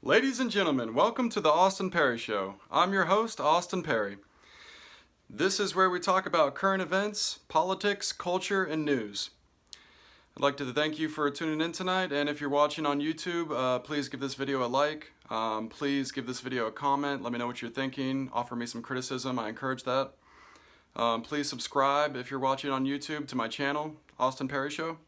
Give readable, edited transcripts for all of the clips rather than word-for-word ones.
Ladies and gentlemen, welcome to the Austin Parry Show. I'm your host, Austin Parry. This is where we talk about current events, politics, culture, and news. I'd like to thank you for tuning in tonight, and if you're watching on YouTube, please give this video a like. Please give this video a comment. Let me know what you're thinking. Offer me some criticism. I encourage that. Please subscribe if you're watching on YouTube to my channel, Austin Parry Show.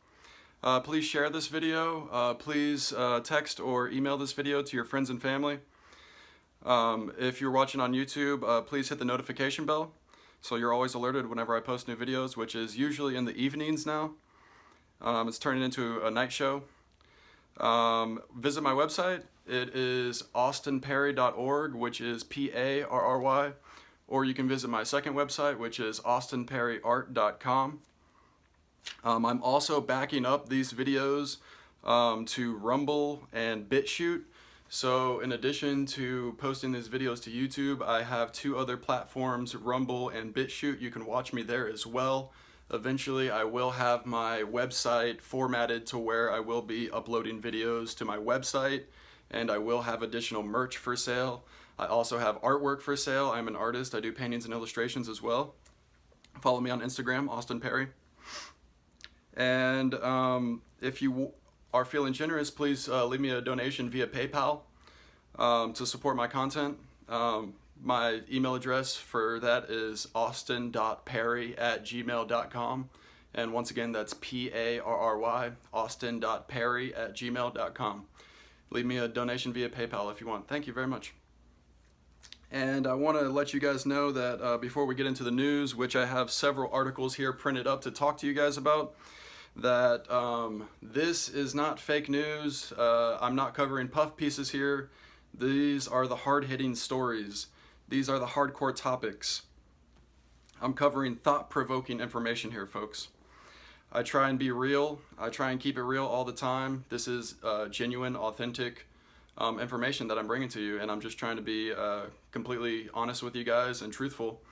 Please share this video. Please text or email this video to your friends and family. If you're watching on YouTube, please hit the notification bell so you're always alerted whenever I post new videos, which is usually in the evenings now. It's turning into a night show. Visit my website. It is austinparry.org, which is P-A-R-R-Y. Or you can visit my second website, which is austinparryart.com. I'm also backing up these videos to Rumble and BitChute. So in addition to posting these videos to YouTube, I have two other platforms, Rumble and BitChute. You can watch me there as well. Eventually I will have my website formatted to where I will be uploading videos to my website, and I will have additional merch for sale. I also have artwork for sale. I'm an artist. I do paintings and illustrations as well. Follow me on Instagram, Austin Parry. And if you are feeling generous, please leave me a donation via PayPal to support my content. My email address for that is austin.parry@gmail.com. And once again, that's P-A-R-R-Y, austin.parry@gmail.com. Leave me a donation via PayPal if you want. Thank you very much. And I want to let you guys know that before we get into the news, which I have several articles here printed up to talk to you guys about, that this is not fake news. I'm not covering puff pieces here. These are the hard-hitting stories. These are the hardcore topics. I'm covering thought-provoking information here, folks. I try and be real. I try and keep it real all the time. This is genuine, authentic information that I'm bringing to you, and I'm just trying to be completely honest with you guys and truthful.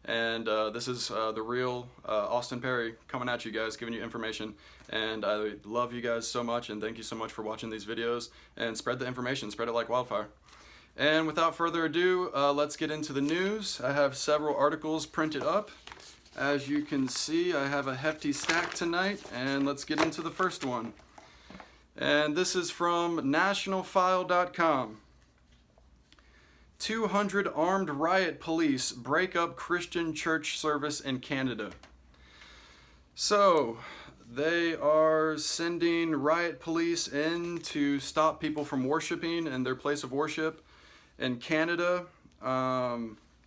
And this is the real Austin Parry coming at you guys, giving you information. And I love you guys so much, and thank you so much for watching these videos. And spread the information, spread it like wildfire. And without further ado, let's get into the news. I have several articles printed up. As you can see, I have a hefty stack tonight, and let's get into the first one. And this is from nationalfile.com. 200 armed riot police break up Christian church service in Canada. So, they are sending riot police in to stop people from worshiping in their place of worship in Canada. Let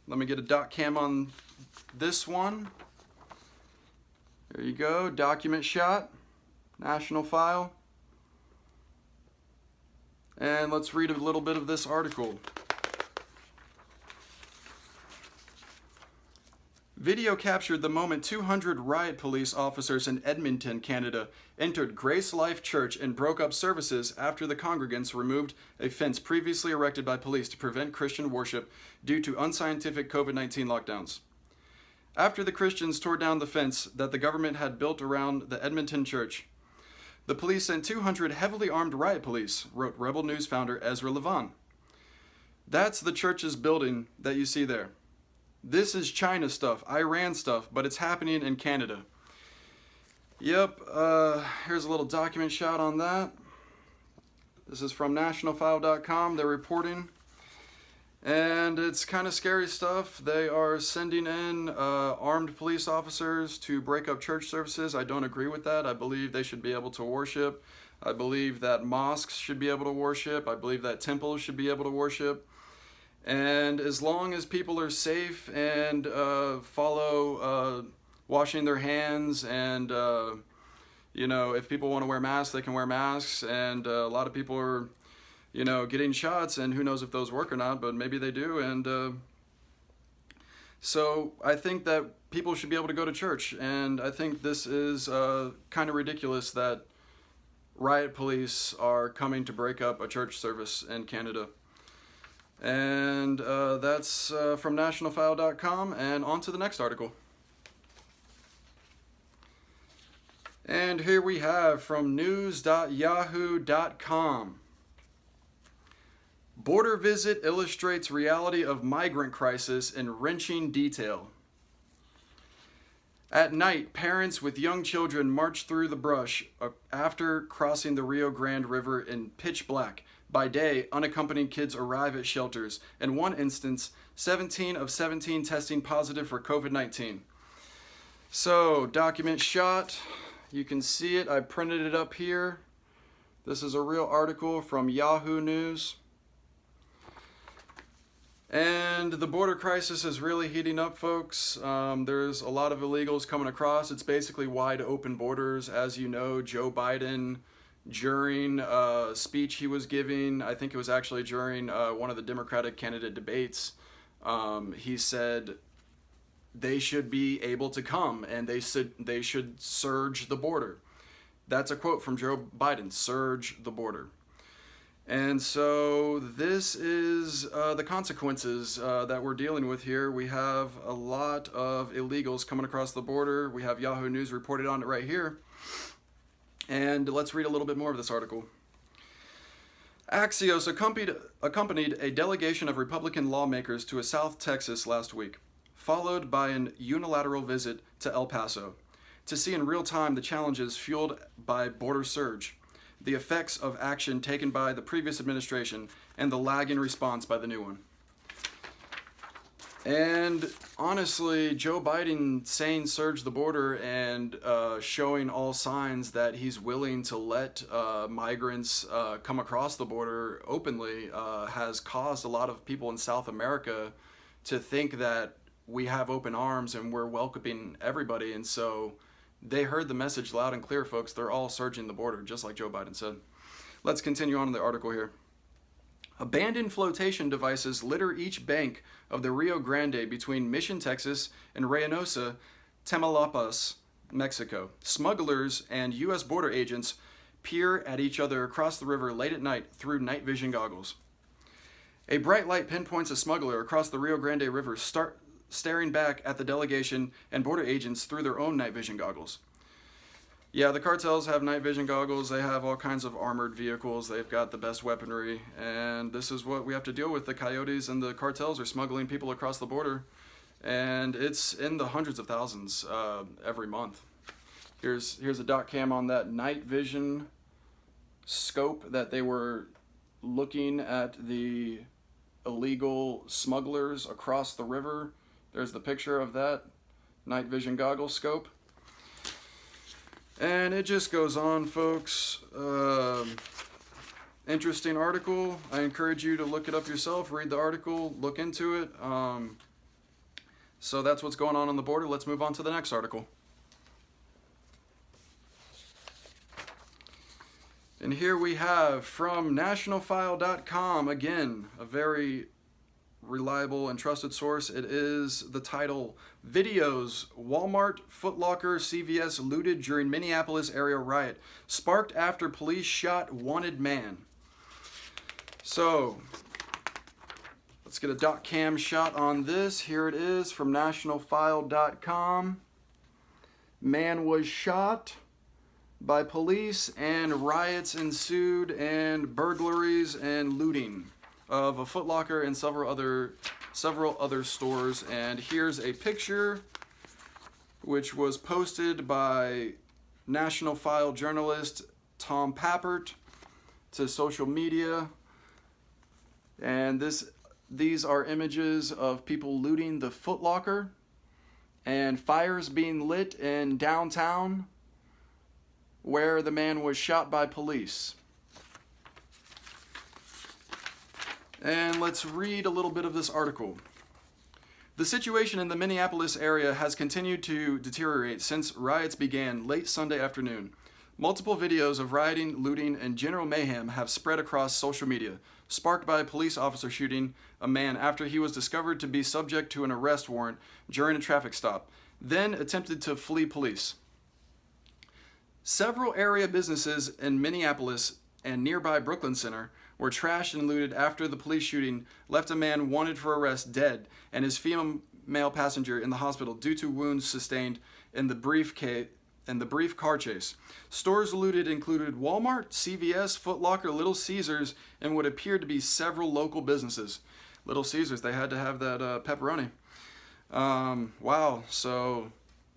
me get a dot cam on this one. There you go, document shot, National File. And let's read a little bit of this article. Video captured the moment 200 riot police officers in Edmonton, Canada, entered Grace Life Church and broke up services after the congregants removed a fence previously erected by police to prevent Christian worship due to unscientific COVID-19 lockdowns. After the Christians tore down the fence that the government had built around the Edmonton church, the police sent 200 heavily armed riot police, wrote Rebel News founder Ezra Levin. That's the church's building that you see there. This is China stuff, Iran stuff, but it's happening in Canada. Yep, here's a little document shot on that. This is from nationalfile.com, they're reporting. And it's kind of scary stuff. They are sending in armed police officers to break up church services. I don't agree with that. I believe they should be able to worship. I believe that mosques should be able to worship. I believe that temples should be able to worship. And as long as people are safe and follow washing their hands, and you know, if people want to wear masks, they can wear masks. And a lot of people are, you know, getting shots, and who knows if those work or not, but maybe they do. And so I think that people should be able to go to church. And I think this is kind of ridiculous that riot police are coming to break up a church service in Canada. And that's from nationalfile.com, and on to the next article. And here we have from news.yahoo.com. Border visit illustrates reality of migrant crisis in wrenching detail. At night, parents with young children march through the brush after crossing the Rio Grande River in pitch black. By day, unaccompanied kids arrive at shelters. In one instance, 17 of 17 testing positive for COVID-19. So, document shot. You can see it. I printed it up here. This is a real article from Yahoo News. And the border crisis is really heating up, folks. There's a lot of illegals coming across. It's basically wide open borders. As you know, Joe Biden, during a speech he was giving, I think it was actually during one of the Democratic candidate debates, he said they should be able to come and they should surge the border. That's a quote from Joe Biden, surge the border. And so this is the consequences that we're dealing with here. We have a lot of illegals coming across the border. We have Yahoo News reported on it right here. And let's read a little bit more of this article. Axios accompanied a delegation of Republican lawmakers to South Texas last week, followed by an unilateral visit to El Paso, to see in real time the challenges fueled by border surge, the effects of action taken by the previous administration, and the lagging response by the new one. And honestly, Joe Biden saying surge the border and showing all signs that he's willing to let migrants come across the border openly has caused a lot of people in South America to think that we have open arms and we're welcoming everybody. And so they heard the message loud and clear, folks. They're all surging the border, just like Joe Biden said. Let's continue on in the article here. Abandoned flotation devices litter each bank of the Rio Grande between Mission, Texas, and Reynosa, Tamaulipas, Mexico. Smugglers and U.S. border agents peer at each other across the river late at night through night vision goggles. A bright light pinpoints a smuggler across the Rio Grande River, staring back at the delegation and border agents through their own night vision goggles. Yeah, the cartels have night vision goggles. They have all kinds of armored vehicles. They've got the best weaponry. And this is what we have to deal with. The coyotes and the cartels are smuggling people across the border. And it's in the hundreds of thousands every month. Here's a dot cam on that night vision scope that they were looking at the illegal smugglers across the river. There's the picture of that night vision goggle scope. And it just goes on, folks. Interesting article. I encourage you to look it up yourself, read the article, look into it. So that's what's going on the border. Let's move on to the next article. And here we have from nationalfile.com, again, a very reliable and trusted source. It is the title, Videos, Walmart, Foot Locker, CVS looted during Minneapolis area riot, sparked after police shot wanted man. So, let's get a dot cam shot on this. Here it is from nationalfile.com. Man was shot by police and riots ensued and burglaries and looting of a Foot Locker and several other stores. And here's a picture which was posted by National File journalist Tom Pappert to social media. And these are images of people looting the Foot Locker and fires being lit in downtown where the man was shot by police. And let's read a little bit of this article. The situation in the Minneapolis area has continued to deteriorate since riots began late Sunday afternoon. Multiple videos of rioting, looting, and general mayhem have spread across social media, sparked by a police officer shooting a man after he was discovered to be subject to an arrest warrant during a traffic stop, then attempted to flee police. Several area businesses in Minneapolis and nearby Brooklyn Center were trashed and looted after the police shooting left a man wanted for arrest dead and his female passenger in the hospital due to wounds sustained in the and the brief car chase. Stores looted included Walmart, CVS, Foot Locker, Little Caesars, and what appeared to be several local businesses. Little Caesars, they had to have that pepperoni. Wow, so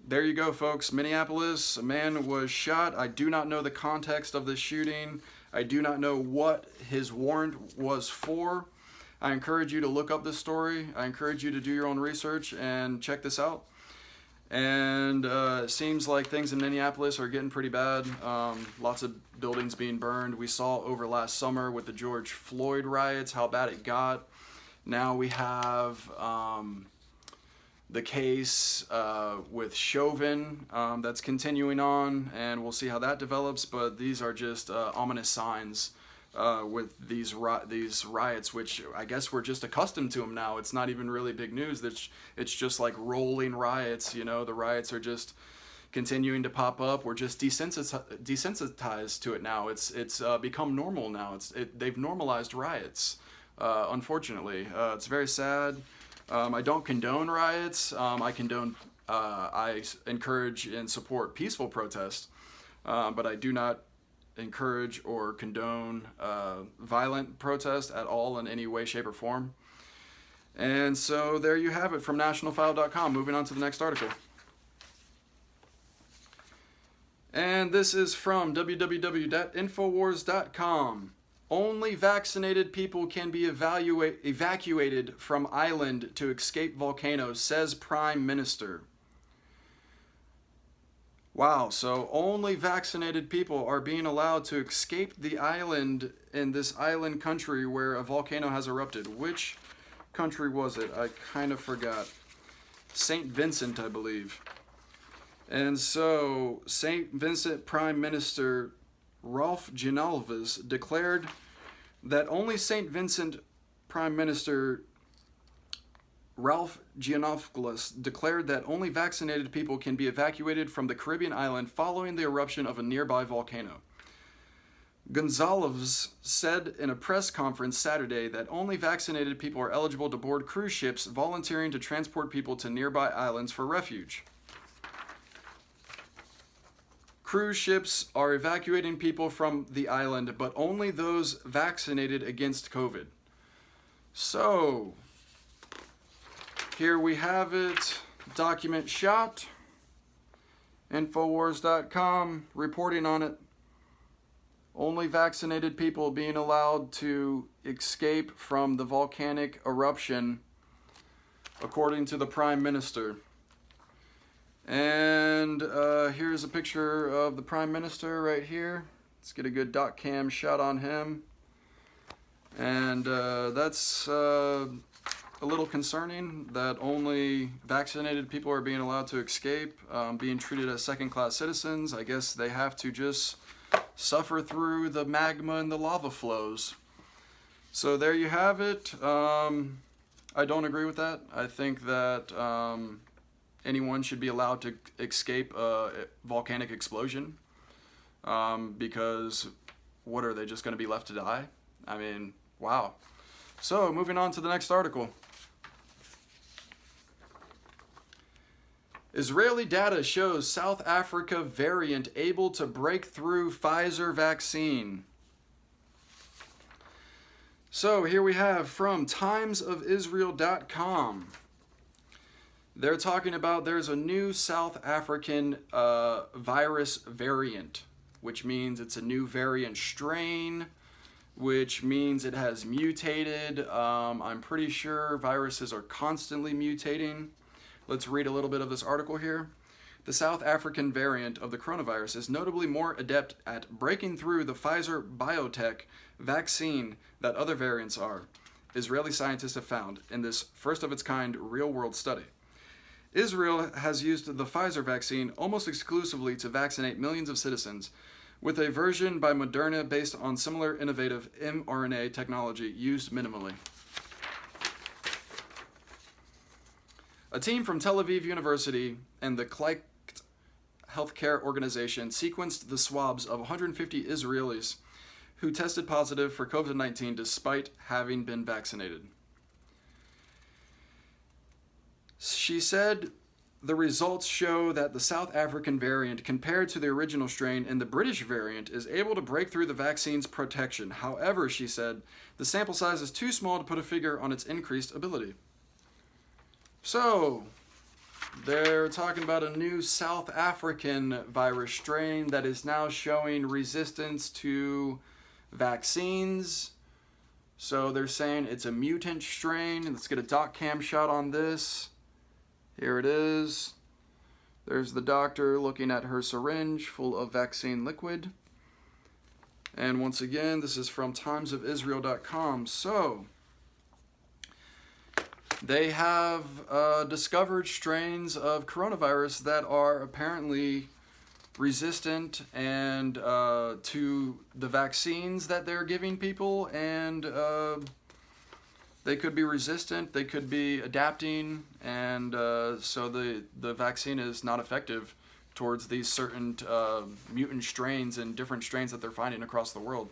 there you go, folks. Minneapolis, a man was shot. I do not know the context of this shooting. I do not know what his warrant was for. I encourage you to look up this story. I encourage you to do your own research and check this out. And it seems like things in Minneapolis are getting pretty bad. Lots of buildings being burned. We saw over last summer with the George Floyd riots how bad it got. Now we have the case with Chauvin that's continuing on, and we'll see how that develops. But these are just ominous signs with these riots, which I guess we're just accustomed to them now. It's not even really big news. It's just like rolling riots. You know, the riots are just continuing to pop up. We're just desensitized to it now. It's become normal now. They've normalized riots. Unfortunately, it's very sad. I don't condone riots. I encourage and support peaceful protest, but I do not encourage or condone violent protest at all in any way, shape, or form. And so there you have it from nationalfile.com. Moving on to the next article. And this is from www.infowars.com. Only vaccinated people can be evacuated from island to escape volcano, says Prime Minister. Wow, so only vaccinated people are being allowed to escape the island in this island country where a volcano has erupted. Which country was it? I kind of forgot. St. Vincent, I believe. And so St. Vincent Prime Minister Ralph Gianalves declared that only St. Vincent Prime Minister Ralph Gianopoulos declared that only vaccinated people can be evacuated from the Caribbean island following the eruption of a nearby volcano. Gonzalez said in a press conference Saturday that only vaccinated people are eligible to board cruise ships, volunteering to transport people to nearby islands for refuge. Cruise ships are evacuating people from the island, but only those vaccinated against COVID. So, here we have it, document shot, Infowars.com reporting on it. Only vaccinated people being allowed to escape from the volcanic eruption, according to the Prime Minister. And here's a picture of the Prime Minister right here. Let's get a good dot cam shot on him. And that's a little concerning that only vaccinated people are being allowed to escape, being treated as second-class citizens. I guess they have to just suffer through the magma and the lava flows. So there you have it. I don't agree with that. I think that anyone should be allowed to escape a volcanic explosion, because what are they just going to be left to die? I mean, wow. So moving on to the next article. Israeli data shows South Africa variant able to break through Pfizer vaccine. So here we have from timesofisrael.com. They're talking about there's a new South African virus variant, which means it's a new variant strain, which means it has mutated. I'm pretty sure viruses are constantly mutating. Let's read a little bit of this article here. The South African variant of the coronavirus is notably more adept at breaking through the Pfizer biotech vaccine that other variants are, Israeli scientists have found in this first-of-its-kind real-world study. Israel has used the Pfizer vaccine almost exclusively to vaccinate millions of citizens, with a version by Moderna based on similar innovative mRNA technology used minimally. A team from Tel Aviv University and the Klicht Healthcare Organization sequenced the swabs of 150 Israelis who tested positive for COVID-19 despite having been vaccinated. She said the results show that the South African variant, compared to the original strain and the British variant, is able to break through the vaccine's protection. However, she said, the sample size is too small to put a figure on its increased ability. So, they're talking about a new South African virus strain that is now showing resistance to vaccines. So they're saying it's a mutant strain. Let's get a doc cam shot on this. Here it is. There's the doctor looking at her syringe full of vaccine liquid. And once again, this is from timesofisrael.com. So, they have discovered strains of coronavirus that are apparently resistant and to the vaccines that they're giving people, and they could be resistant, they could be adapting, and so the vaccine is not effective towards these certain mutant strains and different strains that they're finding across the world.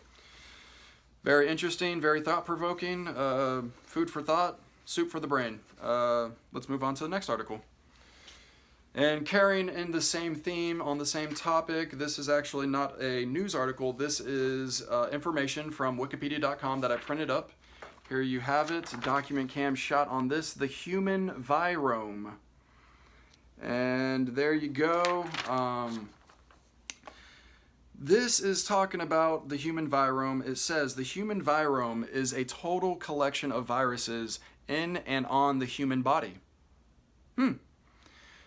Very interesting, very thought-provoking, food for thought, soup for the brain. Let's move on to the next article. And carrying in the same theme, on the same topic, this is actually not a news article. This is information from wikipedia.com that I printed up. Here you have it, a document cam shot on this, the human virome. And there you go. This is talking about the human virome. It says the human virome is a total collection of viruses in and on the human body.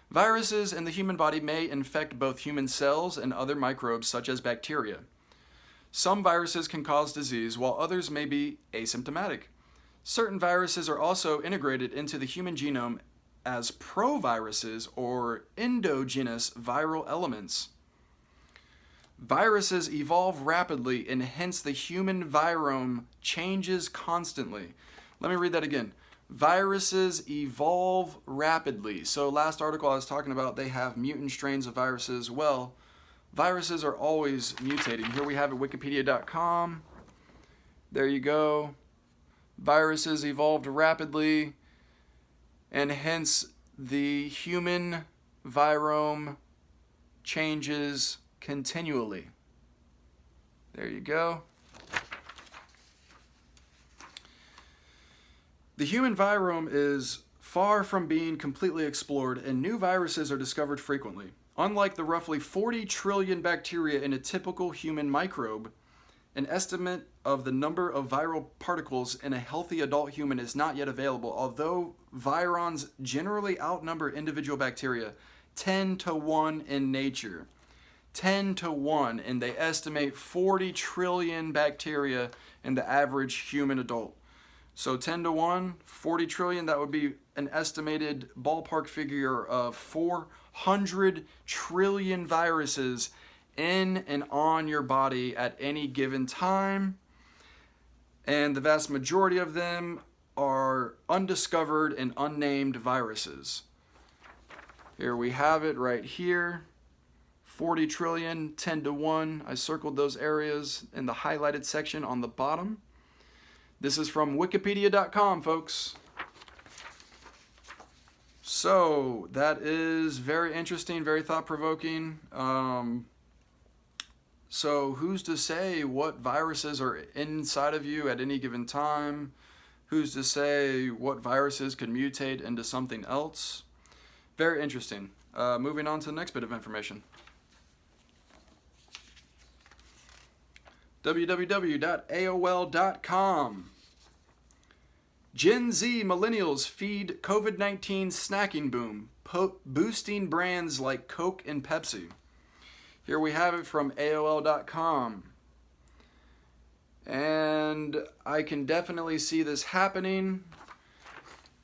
Viruses in the human body may infect both human cells and other microbes such as bacteria. Some viruses can cause disease while others may be asymptomatic. Certain viruses are also integrated into the human genome as proviruses or endogenous viral elements. Viruses evolve rapidly and hence the human virome changes constantly. Let me read that again. Viruses evolve rapidly. So last article I was talking about, they have mutant strains of viruses. Well, viruses are always mutating. Here we have it, wikipedia.com. There you go. Viruses evolved rapidly, and hence the human virome changes continually. There you go. The human virome is far from being completely explored, and new viruses are discovered frequently. Unlike the roughly 40 trillion bacteria in a typical human microbe, an estimate of the number of viral particles in a healthy adult human is not yet available, although virons generally outnumber individual bacteria 10 to 1 in nature. 10 to 1, and they estimate 40 trillion bacteria in the average human adult. So 10 to 1, 40 trillion, that would be an estimated ballpark figure of 400 trillion viruses in and on your body at any given time. And the vast majority of them are undiscovered and unnamed viruses. Here we have it right here. 40 trillion, 10 to 1. I circled those areas in the highlighted section on the bottom. This is from wikipedia.com, folks. So, that is very interesting, very thought-provoking. So, who's to say what viruses are inside of you at any given time? Who's to say what viruses can mutate into something else? Very interesting. Moving on to the next bit of information. www.aol.com. Gen Z millennials feed COVID-19 snacking boom, boosting brands like Coke and Pepsi. Here we have it from AOL.com. And I can definitely see this happening.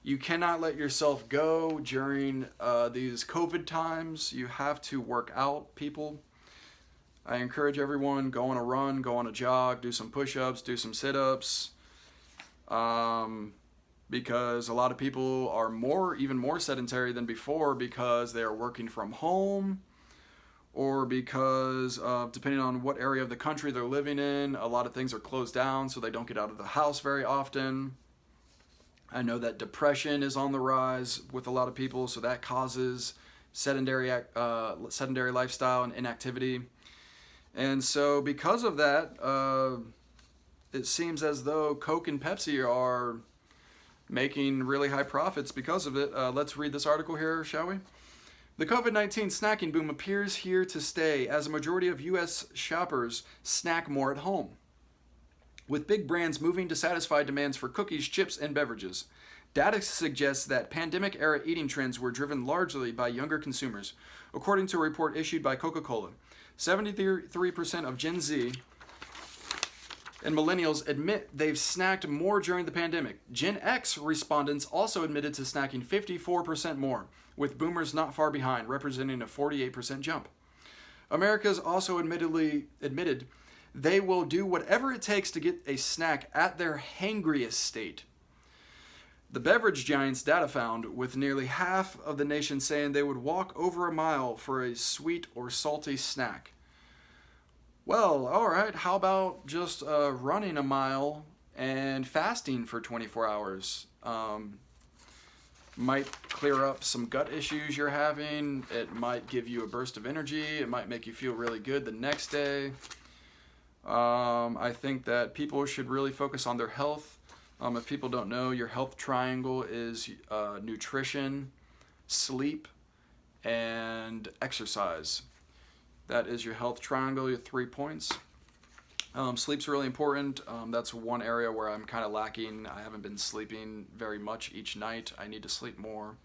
You cannot let yourself go during these COVID times. You have to work out, people. I encourage everyone, go on a run, go on a jog, do some push-ups, do some sit-ups. Because a lot of people are even more sedentary than before because they are working from home, or because depending on what area of the country they're living in, a lot of things are closed down so they don't get out of the house very often. I know that depression is on the rise with a lot of people, so that causes sedentary lifestyle and inactivity. And so because of that, it seems as though Coke and Pepsi are making really high profits because of it. Let's read this article here, shall we? The COVID-19 snacking boom appears here to stay as a majority of U.S. shoppers snack more at home, with big brands moving to satisfy demands for cookies, chips, and beverages. Data suggests that pandemic-era eating trends were driven largely by younger consumers. According to a report issued by Coca-Cola, 73% of Gen Z and millennials admit they've snacked more during the pandemic. Gen X respondents also admitted to snacking 54% more, with boomers not far behind, representing a 48% jump. America's also admitted they will do whatever it takes to get a snack at their hangriest state. The beverage giants data found, with nearly half of the nation saying they would walk over a mile for a sweet or salty snack. Well, all right, how about just running a mile and fasting for 24 hours? Might clear up some gut issues you're having. It might give you a burst of energy. It might make you feel really good the next day. I think that people should really focus on their health. If people don't know, your health triangle is nutrition, sleep, and exercise. That is your health triangle, your 3 points. Sleep's really important. That's one area where I'm kind of lacking. I haven't been sleeping very much each night. I need to sleep more.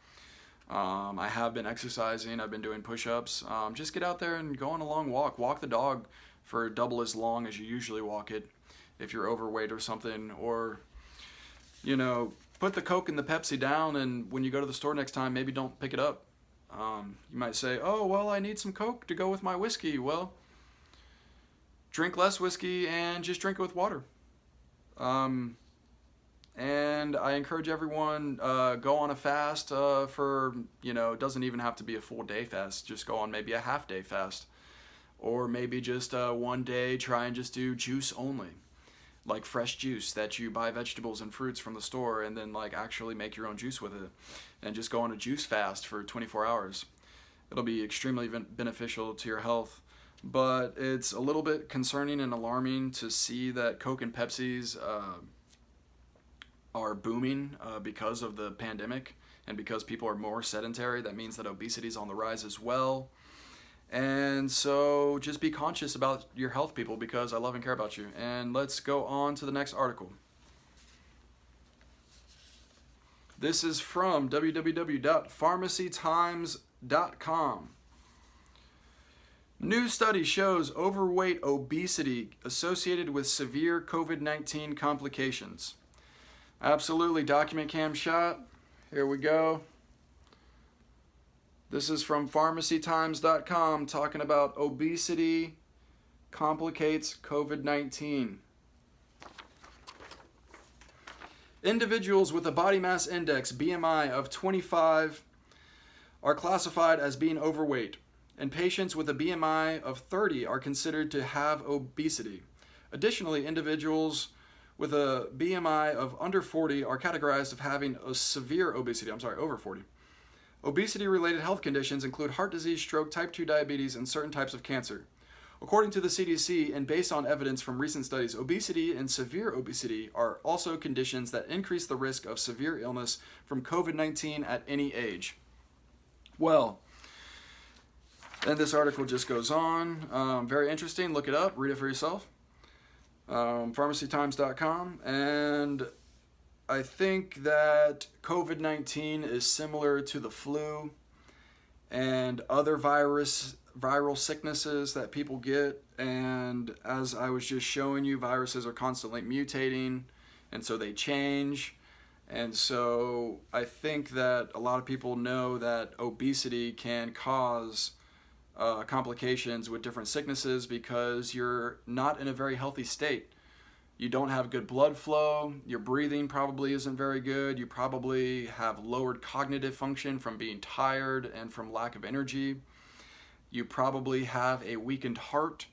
I have been exercising. I've been doing push-ups. Just get out there and go on a long walk. Walk the dog for double as long as you usually walk it if you're overweight or something. Or, you know, put the Coke and the Pepsi down, and when you go to the store next time, maybe don't pick it up. You might say, oh, well, I need some Coke to go with my whiskey. Well, drink less whiskey and just drink it with water. And I encourage everyone, go on a fast for, it doesn't even have to be a full day fast. Just go on maybe a half day fast. Or maybe just one day try and just do juice only. Like fresh juice that you buy vegetables and fruits from the store and then like actually make your own juice with it. And just go on a juice fast for 24 hours. It'll be extremely beneficial to your health. But it's a little bit concerning and alarming to see that Coke and Pepsi's are booming because of the pandemic and because people are more sedentary. That means that obesity is on the rise as well. And so just be conscious about your health, people, because I love and care about you. And let's go on to the next article. This is from www.pharmacytimes.com. New study shows overweight obesity associated with severe COVID-19 complications. Absolutely, document cam shot. Here we go. This is from pharmacytimes.com talking about obesity complicates COVID-19. Individuals with a body mass index BMI of 25 are classified as being overweight, and patients with a BMI of 30 are considered to have obesity. Additionally, individuals with a BMI of under 40 are categorized as having a severe obesity. Over 40. Obesity-related health conditions include heart disease, stroke, type 2 diabetes, and certain types of cancer. According to the CDC, and based on evidence from recent studies, obesity and severe obesity are also conditions that increase the risk of severe illness from COVID-19 at any age. Well, then this article just goes on. Very interesting. Look it up. Read it for yourself. Pharmacytimes.com. And I think that COVID-19 is similar to the flu and other viral sicknesses that people get. And as I was just showing you, viruses are constantly mutating, and so they change. And so I think that a lot of people know that obesity can cause complications with different sicknesses because you're not in a very healthy state. You don't have good blood flow, your breathing probably isn't very good, you probably have lowered cognitive function from being tired and from lack of energy. You probably have a weakened heart.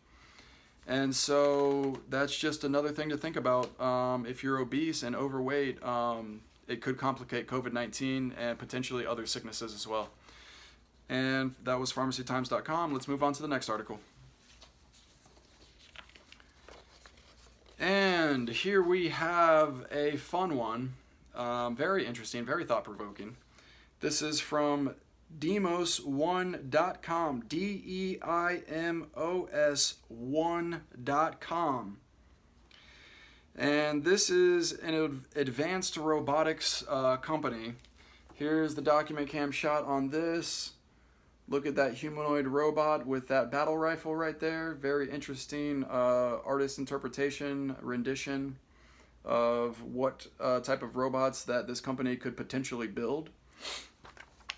And so that's just another thing to think about. If you're obese and overweight, it could complicate COVID-19 and potentially other sicknesses as well. And that was pharmacytimes.com. Let's move on to the next article. And here we have a fun one. Very interesting, very thought-provoking. This is from Deimos1.com. Deimos1.com. And this is an advanced robotics company. Here's the document cam shot on this. Look at that humanoid robot with that battle rifle right there. Very interesting artist interpretation, rendition of what type of robots that this company could potentially build.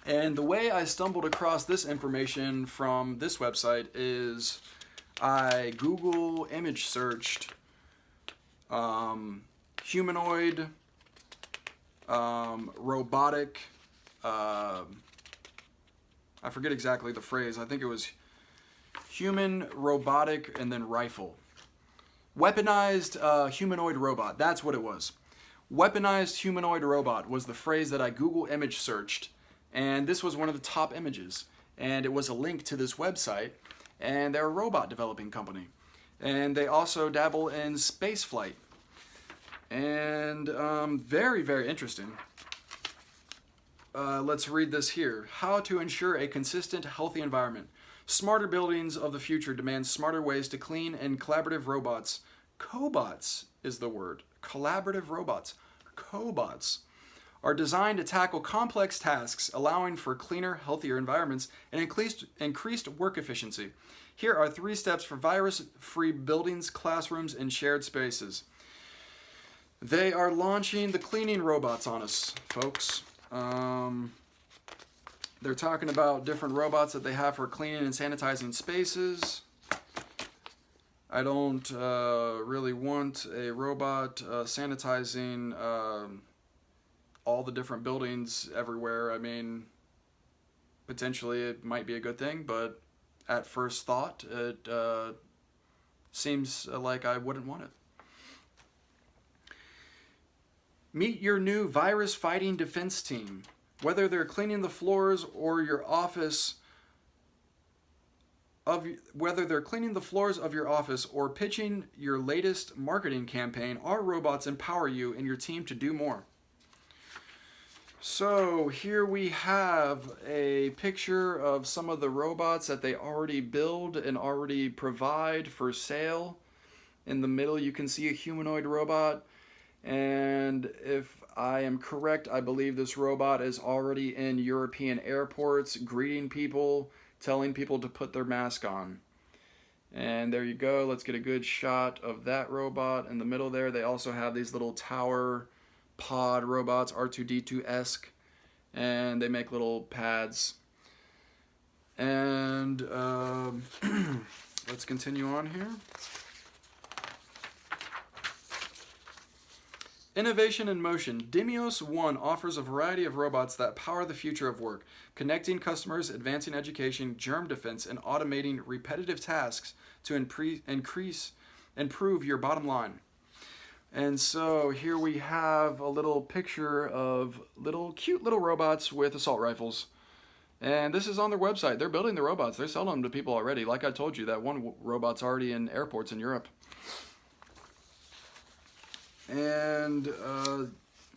And the way I stumbled across this information from this website is I Google image searched humanoid robotic, I forget exactly the phrase. I think it was human, robotic, and then rifle. Weaponized humanoid robot. That's what it was. Weaponized humanoid robot was the phrase that I Google image searched. And this was one of the top images. And it was a link to this website. And they're a robot developing company. And they also dabble in space flight. And very, very interesting. Let's read this here. How to ensure a consistent, healthy environment. Smarter buildings of the future demand smarter ways to clean and collaborative robots. Cobots is the word. Collaborative robots. Cobots are designed to tackle complex tasks, allowing for cleaner, healthier environments and increased work efficiency. Here are 3 steps for virus-free buildings, classrooms, and shared spaces. They are launching the cleaning robots on us, folks. They're talking about different robots that they have for cleaning and sanitizing spaces. I don't really want a robot sanitizing all the different buildings everywhere. I mean, potentially it might be a good thing, but at first thought, it seems like I wouldn't want it. Meet your new virus-fighting defense team. Whether they're cleaning the floors of your office or pitching your latest marketing campaign, our robots empower you and your team to do more. So here we have a picture of some of the robots that they already build and already provide for sale. In the middle you can see a humanoid robot. And if I am correct, I believe this robot is already in European airports, greeting people, telling people to put their mask on. And there you go. Let's get a good shot of that robot in the middle there. They also have these little tower pod robots, R2-D2-esque, and they make little pads. And let's continue on here. Innovation in motion. Deimos1 offers a variety of robots that power the future of work, connecting customers, advancing education, germ defense, and automating repetitive tasks to improve your bottom line. And so here we have a little picture of cute little robots with assault rifles. And this is on their website. They're building the robots. They're selling them to people already. Like I told you, that one robot's already in airports in Europe. And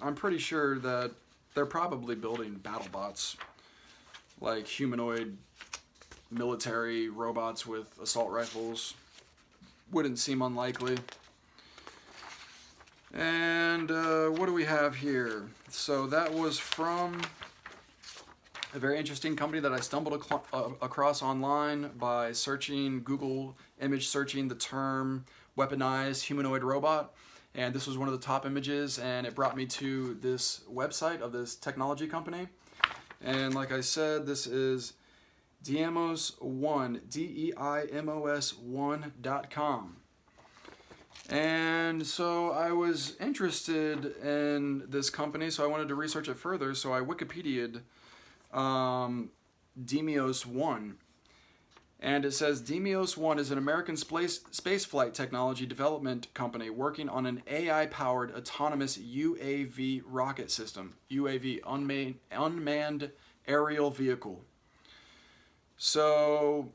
I'm pretty sure that they're probably building battle bots, like humanoid military robots with assault rifles. Wouldn't seem unlikely. And what do we have here? So that was from a very interesting company that I stumbled across online by Google image searching the term weaponized humanoid robot. And this was one of the top images, and it brought me to this website of this technology company. And like I said, this is Deimos1, Deimos1.com. And so I was interested in this company, so I wanted to research it further, so I Wikipedia'd Deimos1. And it says Deimos1 is an American spaceflight technology development company working on an AI-powered autonomous UAV rocket system. UAV, unmanned aerial vehicle. So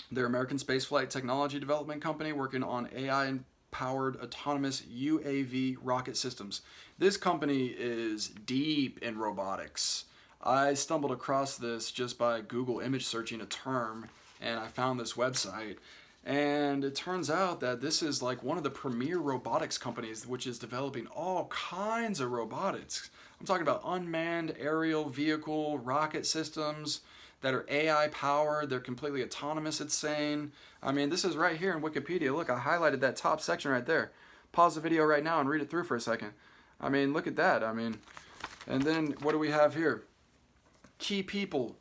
they're American spaceflight technology development company working on AI-powered autonomous UAV rocket systems. This company is deep in robotics. I stumbled across this just by Google image searching a term, and I found this website. And it turns out that this is like one of the premier robotics companies which is developing all kinds of robotics. I'm talking about unmanned aerial vehicle rocket systems that are AI powered. They're completely autonomous, it's saying. I mean, this is right here in Wikipedia. Look, I highlighted that top section right there. Pause the video right now and read it through for a second. I mean, look at that. I mean, and then what do we have here? Key people: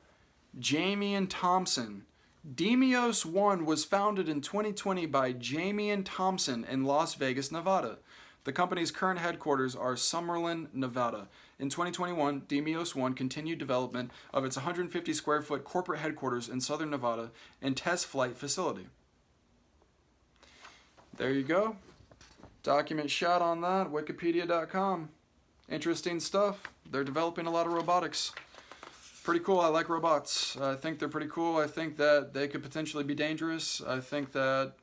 Jamie and Thompson. Demios 1 was founded in 2020 by Jamie and Thompson in Las Vegas, Nevada. The company's current headquarters are Summerlin, Nevada. In 2021, Demios 1 continued development of its 150 square foot corporate headquarters in southern Nevada and test flight facility. There you go. Document shot on that, wikipedia.com. Interesting stuff. They're developing a lot of robotics. Pretty cool. I like robots. I think they're pretty cool. I think that they could potentially be dangerous. I think that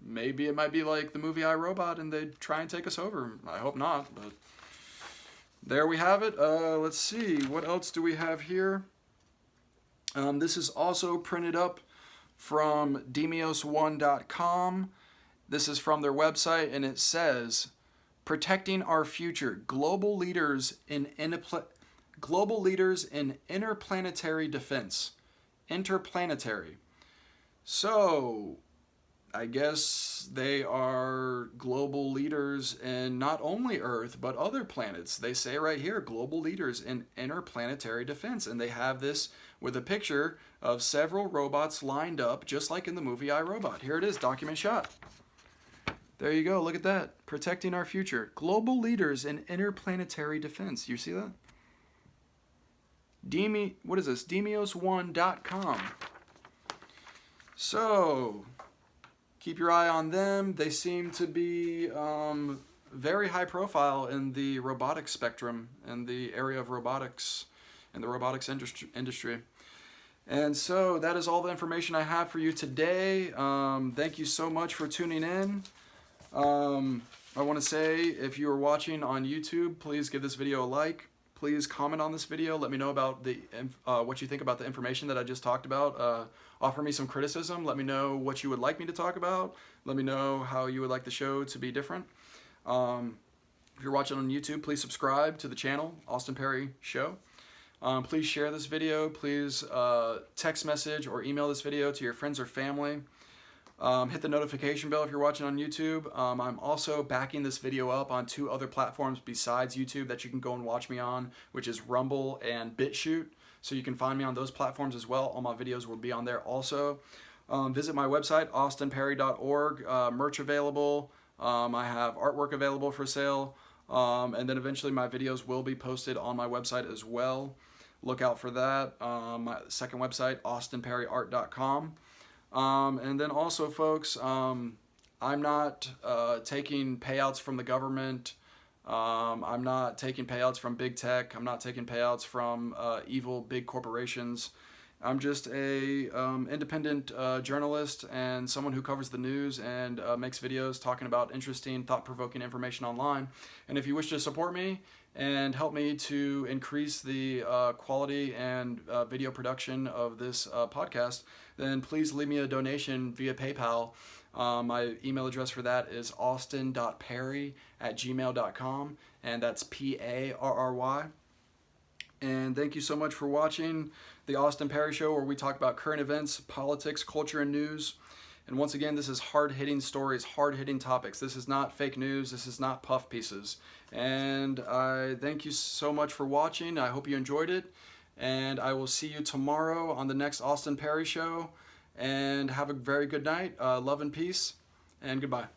maybe it might be like the movie I, Robot and they'd try and take us over. I hope not, but there we have it. Let's see. What else do we have here? This is also printed up from demios1.com. This is from their website, and it says, "Protecting our future, global leaders in interplanetary defense." Interplanetary. So, I guess they are global leaders in not only Earth, but other planets. They say right here, global leaders in interplanetary defense. And they have this with a picture of several robots lined up, just like in the movie I, Robot. Here it is, document shot. There you go, look at that. Protecting our future. Global leaders in interplanetary defense. You see that? What is this? Demios1.com. So, keep your eye on them. They seem to be very high profile in the robotics spectrum, in the area of robotics, in the robotics industry. And so that is all the information I have for you today. Thank you so much for tuning in. I want to say, if you are watching on YouTube, please give this video a like. Please comment on this video. Let me know about what you think about the information that I just talked about. Offer me some criticism. Let me know what you would like me to talk about. Let me know how you would like the show to be different. If you're watching on YouTube, please subscribe to the channel, Austin Parry Show. Please share this video. Please text message or email this video to your friends or family. Hit the notification bell if you're watching on YouTube. I'm also backing this video up on 2 other platforms besides YouTube that you can go and watch me on, which is Rumble and BitChute. So you can find me on those platforms as well. All my videos will be on there also. Visit my website, austinparry.org. Merch available. I have artwork available for sale. And then eventually my videos will be posted on my website as well. Look out for that. My second website, austinparryart.com. And then also, folks, I'm not taking payouts from the government. I'm not taking payouts from big tech. I'm not taking payouts from evil big corporations. I'm just a independent journalist and someone who covers the news and makes videos talking about interesting, thought-provoking information online. And if you wish to support me and help me to increase the quality and video production of this podcast, then please leave me a donation via PayPal. My email address for that is austin.parry@gmail.com, and that's Parry. And thank you so much for watching the Austin Parry Show, where we talk about current events, politics, culture, and news. And once again, this is hard-hitting stories, hard-hitting topics. This is not fake news. This is not puff pieces. And I thank you so much for watching. I hope you enjoyed it. And I will see you tomorrow on the next Austin Parry Show. And have a very good night. Love and peace. And goodbye.